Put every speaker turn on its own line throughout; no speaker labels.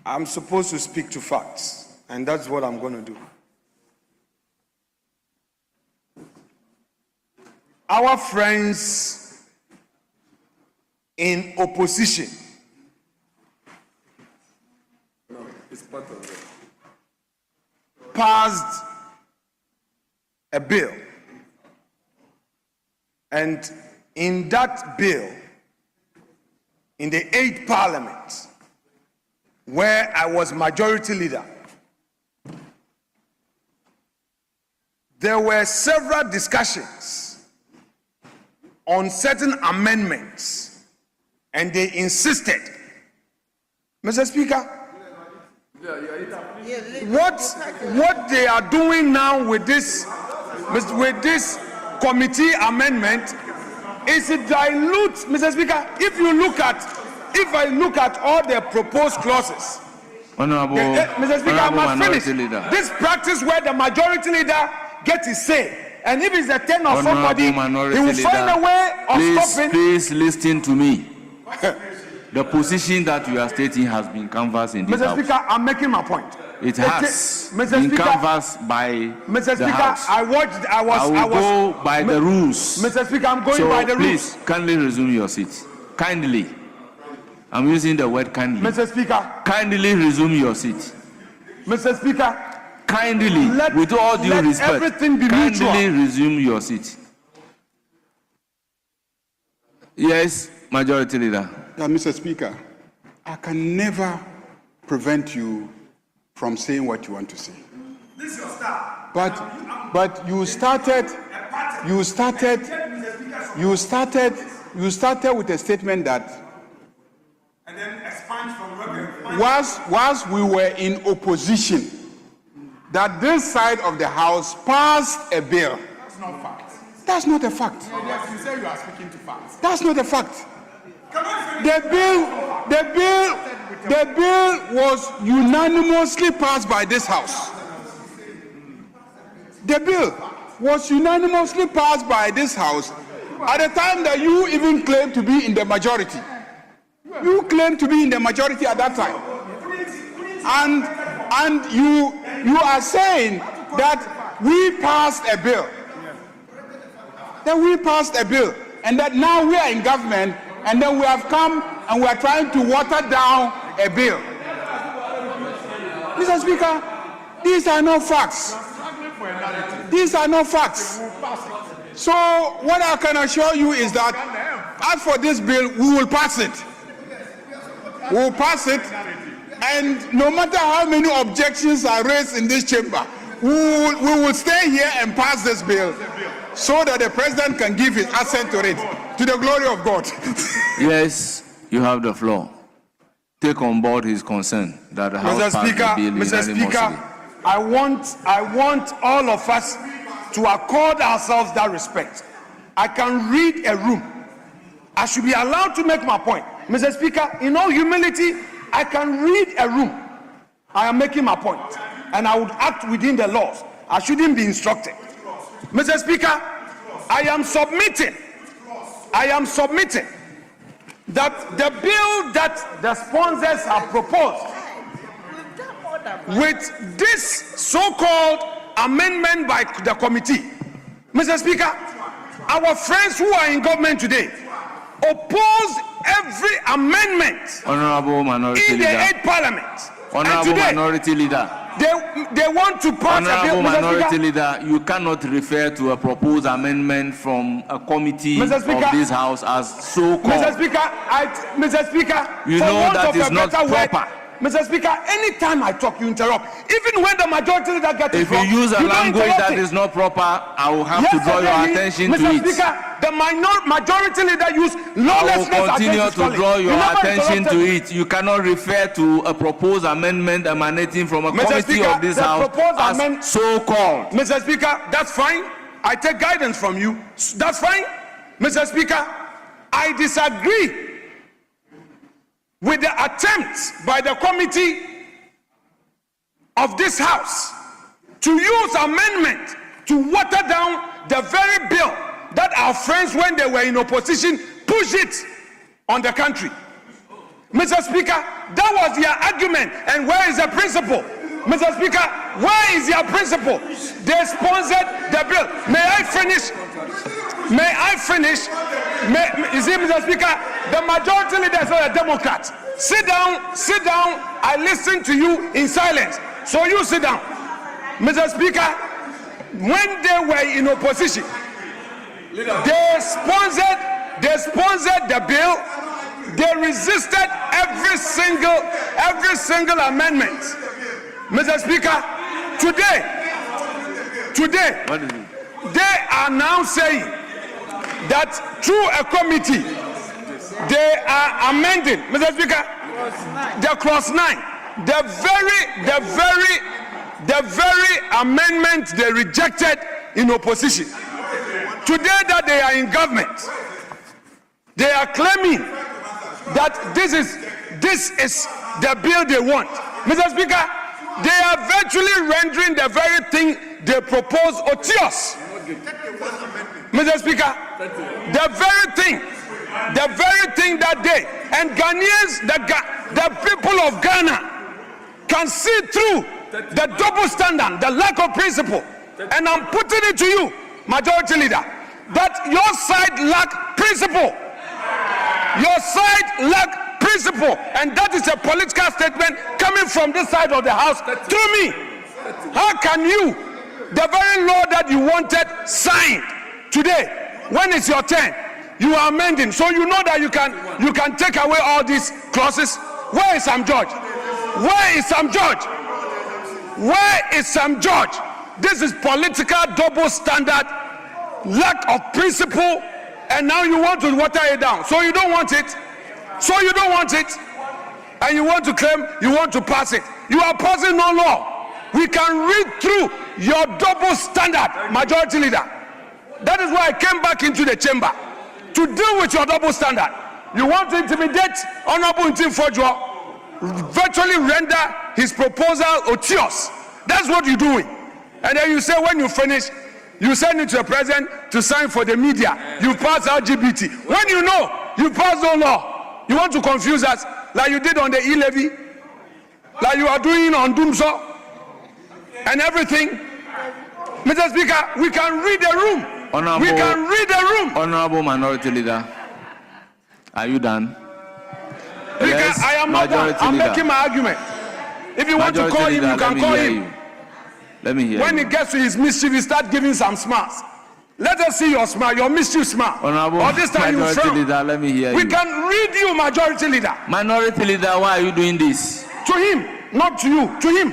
I'm supposed to speak to facts, and that's what I'm going to do. Our friends in opposition passed a bill, and in that bill, in the 8th Parliament, where I was majority leader, there were several discussions on certain amendments, and they insisted, Mr. Speaker, what they are doing now with this committee amendment is to dilute, Mr. Speaker. If I look at all the proposed clauses, Mr. Speaker, I must finish. This practice where the majority leader gets his say, and if it's a 10 or somebody, he will find a way of stopping.
Please listen to me. The position that you are stating has been canvassed in this
Mr.
House.
Speaker, I'm making my point.
It has been canvassed by
Mr. Speaker,
House.
I will
go by the rules.
Mr. Speaker, I'm going by the rules.
Please, kindly resume your seat. Kindly. I'm using the word kindly.
Mr. Speaker.
Kindly resume your seat.
Mr. Speaker.
Kindly, with all due respect,
everything be
kindly
mutual.
resume your seat. Yes, Majority Leader.
Mr. Speaker, I can never prevent you from saying what you want to say.
This is your style.
But you started with a statement that
and then expand from
whilst we were in opposition, that this side of the House passed a bill.
That's not fact.
That's not a fact.
Yes, you say you are speaking to facts.
That's not a fact. The bill was unanimously passed by this House. The bill was unanimously passed by this House at the time that you even claimed to be in the majority. You claimed to be in the majority at that time. And you are saying that we passed a bill. That we passed a bill, and that now we are in government, and then we have come and we are trying to water down a bill. Mr. Speaker, these are not facts. These are not facts. So what I can assure you is that as for this bill, we will pass it. We will pass it, and no matter how many objections are raised in this chamber, we will stay here and pass this bill so that the president can give his assent to it, to the glory of God.
Yes, you have the floor. Take on board his concern that the House pass the bill
Mr. Speaker, I want all of us to accord ourselves that respect. I can read a room. I should be allowed to make my point. Mr. Speaker, in all humility, I can read a room. I am making my point, and I would act within the laws. I shouldn't be instructed. Mr. Speaker, I am submitting that the bill that the sponsors have proposed with this so-called amendment by the committee, Mr. Speaker, our friends who are in government today oppose every amendment
Honorable Minority
in the
Leader.
8th Parliament.
Honorable Minority Leader.
They want to pass a bill,
Honorable Minority Leader, you cannot refer to a proposed amendment from a committee of this House as so-called.
Mr. Speaker,
you know that is not proper.
Mr. Speaker, anytime I talk, you interrupt. Even when the majority leader gets it wrong,
if you use a language that is not proper, I will have to draw your attention to it.
Mr. Speaker, the majority leader used lawlessness.
I will continue to draw your attention to it. You cannot refer to a proposed amendment emanating from a committee of this House as so-called.
Mr. Speaker, that's fine. I take guidance from you. That's fine. Mr. Speaker, I disagree with the attempt by the committee of this House to use amendment to water down the very bill that our friends, when they were in opposition, pushed it on the country. Mr. Speaker, that was their argument. And where is the principle? Mr. Speaker, where is your principle? They sponsored the bill. May I finish? You see, Mr. Speaker, the majority leaders are Democrats. Sit down. I listen to you in silence. So you sit down. Mr. Speaker, when they were in opposition, they sponsored the bill. They resisted every single amendment. Mr. Speaker, today, they are now saying that through a committee, they are amending, Mr. Speaker, the clause 9, the very amendment they rejected in opposition. Today that they are in government, they are claiming that this is the bill they want. Mr. Speaker, they are virtually rendering the very thing they propose odious. Mr. Speaker, the very thing that they and Ghanaians, the people of Ghana can see through the double standard, the lack of principle. And I'm putting it to you, Majority Leader, that your side lack principle. Your side lack principle, and that is a political statement coming from this side of the house to me. How can you, the very law that you wanted signed today, when it's your turn, you are amending, so you know that you can take away all these clauses? Where is Sam George? Where is Sam George? Where is Sam George? This is political double standard, lack of principle, and now you want to water it down. So you don't want it. And you want to claim you want to pass it. You are passing no law. We can read through your double standard, Majority Leader. That is why I came back into the chamber to deal with your double standard. You want to intimidate Honorable Ntim Fodjo, virtually render his proposal odious. That's what you're doing. And then you say when you finish, you send it to the president to sign for the media. You pass LGBT. When you know you pass no law, you want to confuse us like you did on the e-levy, like you are doing on Doomso and everything. Mr. Speaker, we can read the room.
Honorable Minority Leader, are you done?
Yes, I am not done. I'm making my argument. If you want to call him, you can call him.
Let me hear.
When he gets to his mischief, he start giving some smiles. Let us see your smile, your mischief smile.
Honorable
or this time
Minority
you
Leader, let me hear
we can read you, Majority Leader.
Minority Leader, why are you doing this?
To him, not to you. To him.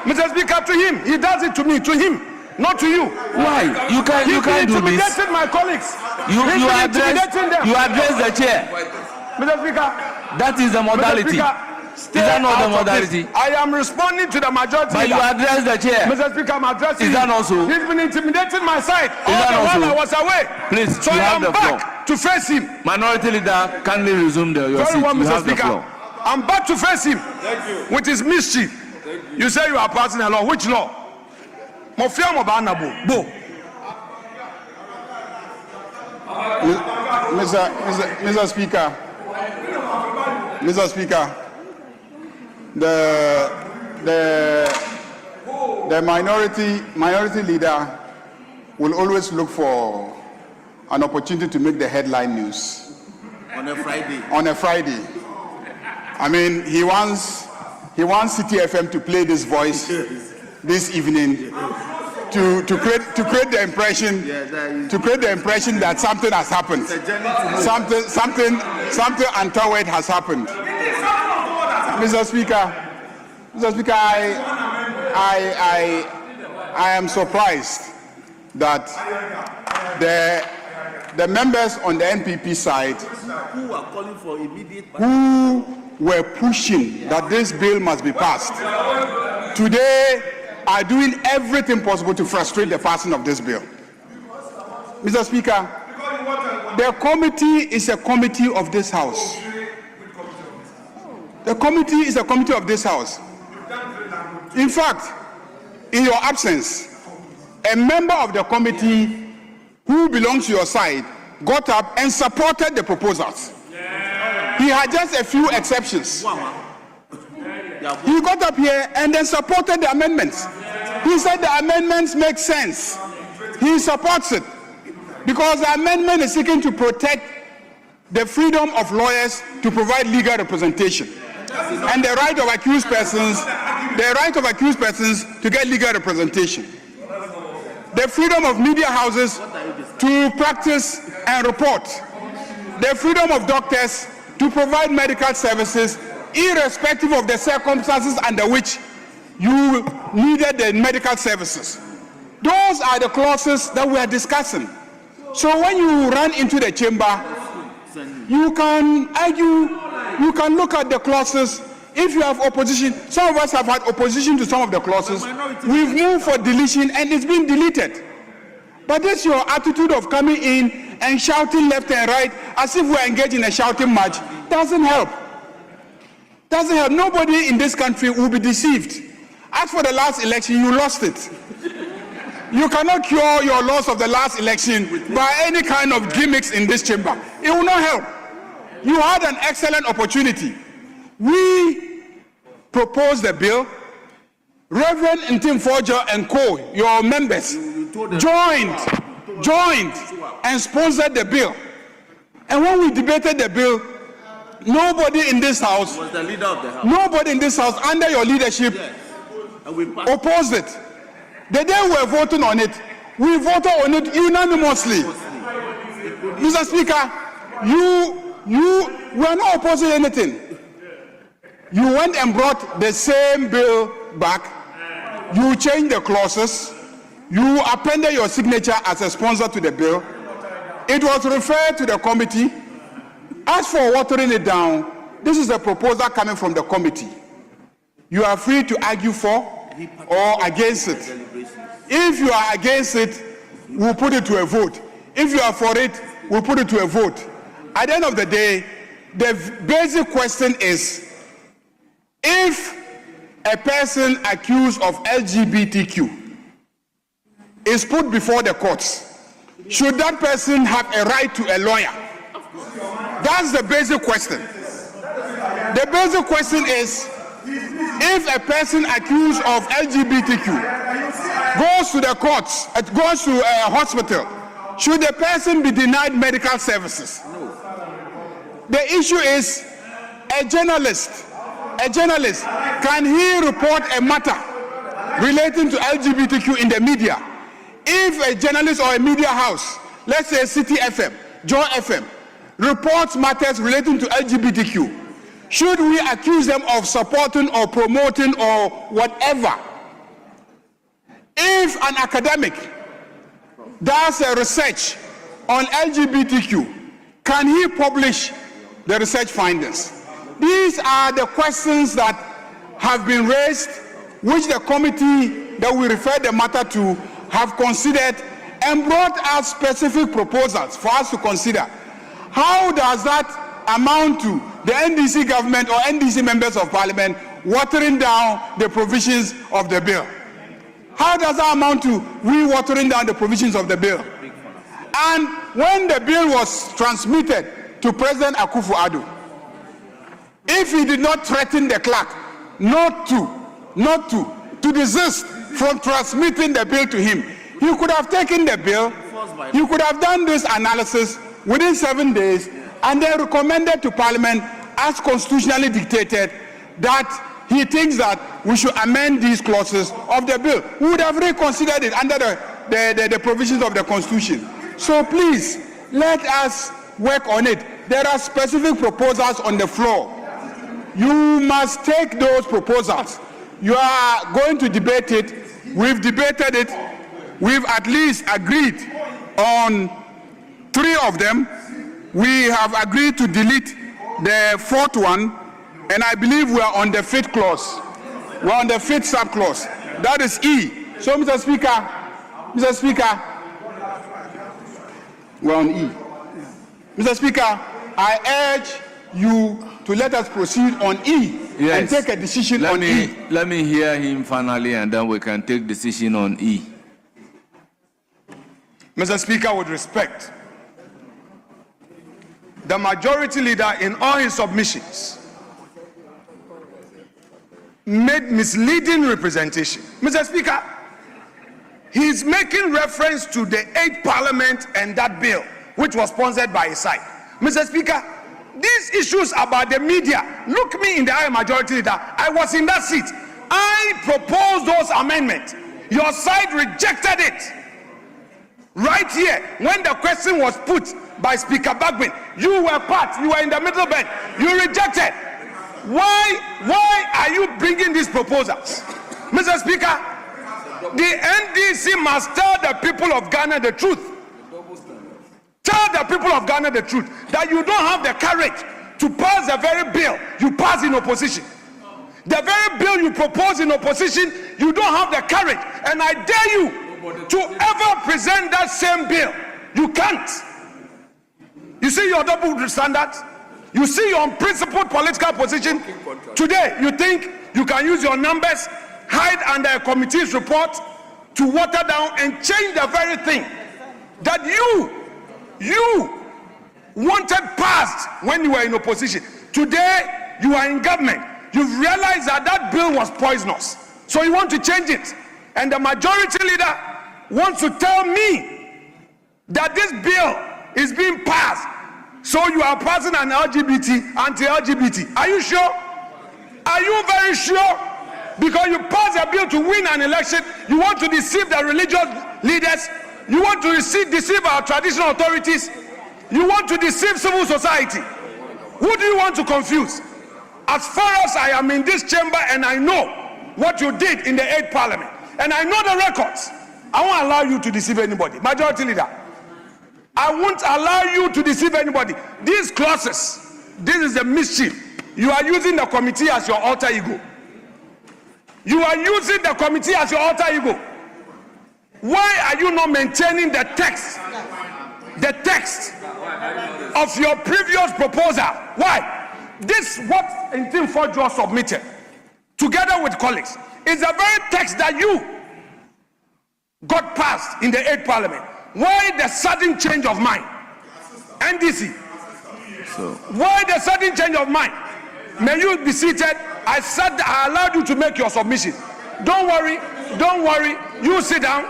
Mr. Speaker, to him. He does it to me. To him, not to you.
Why? You can't do this.
He intimidated my colleagues.
You address the chair.
Mr. Speaker.
That is the modality. Is that not the modality?
I am responding to the majority.
But you address the chair.
Mr. Speaker, I'm addressing.
Is that also?
He's been intimidating my side all the while I was away.
Please,
so
you
I
have
am
the
back
floor.
to face him.
Minority Leader, kindly resume your seat.
Well,
you
Mr.
have
Speaker,
the floor.
I'm back to face him.
Thank you.
With his mischief. You say you are passing a law. Which law? Mr.
Speaker, the minority leader will always look for an opportunity to make the headline news
On a Friday.
I mean, he wants City FM to play this voice this evening to create the impression that something has happened, something untoward has happened. Mr. Speaker, I am surprised that the members on the NPP side
Who are calling for immediate
who were pushing that this bill must be passed today are doing everything possible to frustrate the passing of this bill. Mr. Speaker, the committee is a committee of this House. The committee is a committee of this House. In fact, in your absence, a member of the committee who belongs to your side got up and supported the proposals. He He had just a few exceptions. He got up here and then supported the amendments. He said the amendments make sense. He supports it because the amendment is seeking to protect the freedom of lawyers to provide legal representation and the right of accused persons, to get legal representation. The freedom of media houses to practice and report. The freedom of doctors to provide medical services irrespective of the circumstances under which you needed the medical services. Those are the clauses that we are discussing. So when you run into the chamber, you can argue, you can look at the clauses. If you have opposition, some of us have had opposition to some of the clauses. We've moved for deletion and it's been deleted. But this your attitude of coming in and shouting left and right as if we're engaged in a shouting match doesn't help. Doesn't help. Nobody in this country will be deceived. As for the last election, you lost it. You cannot cure your loss of the last election by any kind of gimmicks in this chamber. It will not help. You had an excellent opportunity. We proposed the bill. Reverend Ntim Forger and co, your members, joined and sponsored the bill. And when we debated the bill, nobody in this house,
was the leader of the house.
Nobody in this house under your leadership opposed it. The day we were voting on it, we voted on it unanimously. Mr. Speaker, you were not opposing anything. You went and brought the same bill back. You changed the clauses. You appended your signature as a sponsor to the bill. It was referred to the committee. As for watering it down, this is a proposal coming from the committee. You are free to argue for or against it. If you are against it, we'll put it to a vote. If you are for it, we'll put it to a vote. At the end of the day, the basic question is, if a person accused of LGBTQ is put before the courts, should that person have a right to a lawyer? That's the basic question. The basic question is, if a person accused of LGBTQ goes to the courts, goes to a hospital, should the person be denied medical services? The issue is, a journalist, can he report a matter relating to LGBTQ in the media? If a journalist or a media house, let's say City FM, Joy FM, reports matters relating to LGBTQ, should we accuse them of supporting or promoting or whatever? If an academic does a research on LGBTQ, can he publish the research findings? These are the questions that have been raised, which the committee that we referred the matter to have considered and brought us specific proposals for us to consider. How does that amount to the NDC government or NDC members of parliament watering down the provisions of the bill? How does that amount to we watering down the provisions of the bill? And when the bill was transmitted to President Akufo-Addo, if he did not threaten the clerk not to desist from transmitting the bill to him, he could have taken the bill, he could have done this analysis within 7 days and then recommended to Parliament, as constitutionally dictated, that he thinks that we should amend these clauses of the bill. We would have reconsidered it under the provisions of the Constitution. So please, let us work on it. There are specific proposals on the floor. You must take those proposals. You are going to debate it. We've debated it. We've at least agreed on 3 of them. We have agreed to delete the 4th one, and I believe we are on the 5th clause. We're on the 5th sub-clause. That is E. So, Mr. Speaker, we're on E. Mr. Speaker, I urge you to let us proceed on E and take a decision on E.
Let me hear him finally, and then we can take decision on E.
Mr. Speaker, with respect, the majority leader in all his submissions made misleading representation. Mr. Speaker, he's making reference to the 8th Parliament and that bill, which was sponsored by his side. Mr. Speaker, these issues about the media, look me in the eye, majority leader. I was in that seat. I proposed those amendments. Your side rejected it. Right here, when the question was put by Speaker Bagbin, you were part, you were in the middle bench, you rejected. Why are you bringing these proposals? Mr. Speaker, the NDC must tell the people of Ghana the truth. Tell the people of Ghana the truth, that you don't have the courage to pass the very bill you pass in opposition. The very bill you propose in opposition, you don't have the courage. And I dare you to ever present that same bill. You can't. You see your double standard? You see your unprincipled political position? Today, you think you can use your numbers, hide under a committee's report to water down and change the very thing that you wanted passed when you were in opposition. Today, you are in government. You've realized that that bill was poisonous. So you want to change it. And the majority leader wants to tell me that this bill is being passed. So you are passing an anti-LGBT. Are you sure? Are you very sure? Because you pass a bill to win an election, you want to deceive the religious leaders, you want to deceive our traditional authorities, you want to deceive civil society. Who do you want to confuse? As far as I am in this chamber and I know what you did in the 8th Parliament, and I know the records, I won't allow you to deceive anybody. Majority leader, I won't allow you to deceive anybody. These clauses, this is the mischief. You are using the committee as your alter ego. You are using the committee as your alter ego. Why are you not maintaining the text of your previous proposal? Why? This, what Intim Forjo submitted, together with colleagues, is the very text that you got passed in the 8th Parliament. Why the sudden change of mind? NDC. Why the sudden change of mind? May you be seated. I allowed you to make your submission. Don't worry. You sit down.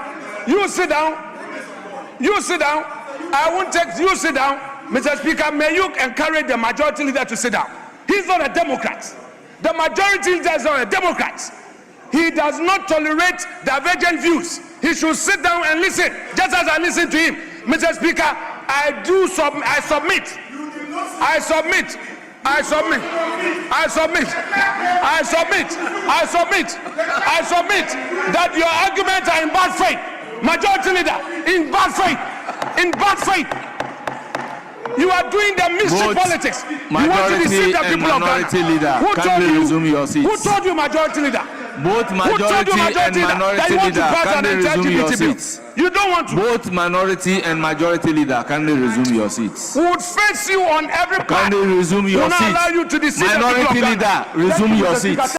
I won't take you sit down. Mr. Speaker, may you encourage the majority leader to sit down. He's not a Democrat. The majority leader is not a Democrat. He does not tolerate divergent views. He should sit down and listen, just as I listen to him. Mr. Speaker, I submit that your arguments are in bad faith. Majority leader, in bad faith. You are doing the mystery politics. You want to deceive the people of Ghana. Who told you, majority leader?
Both majority and minority leader, can they resume your seats?
You don't want to.
Both minority and majority leader, can they resume your seats?
We would face you on every part.
Can they resume your seats?
We will not allow you to deceive the people of Ghana.
Minority leader, resume your seats.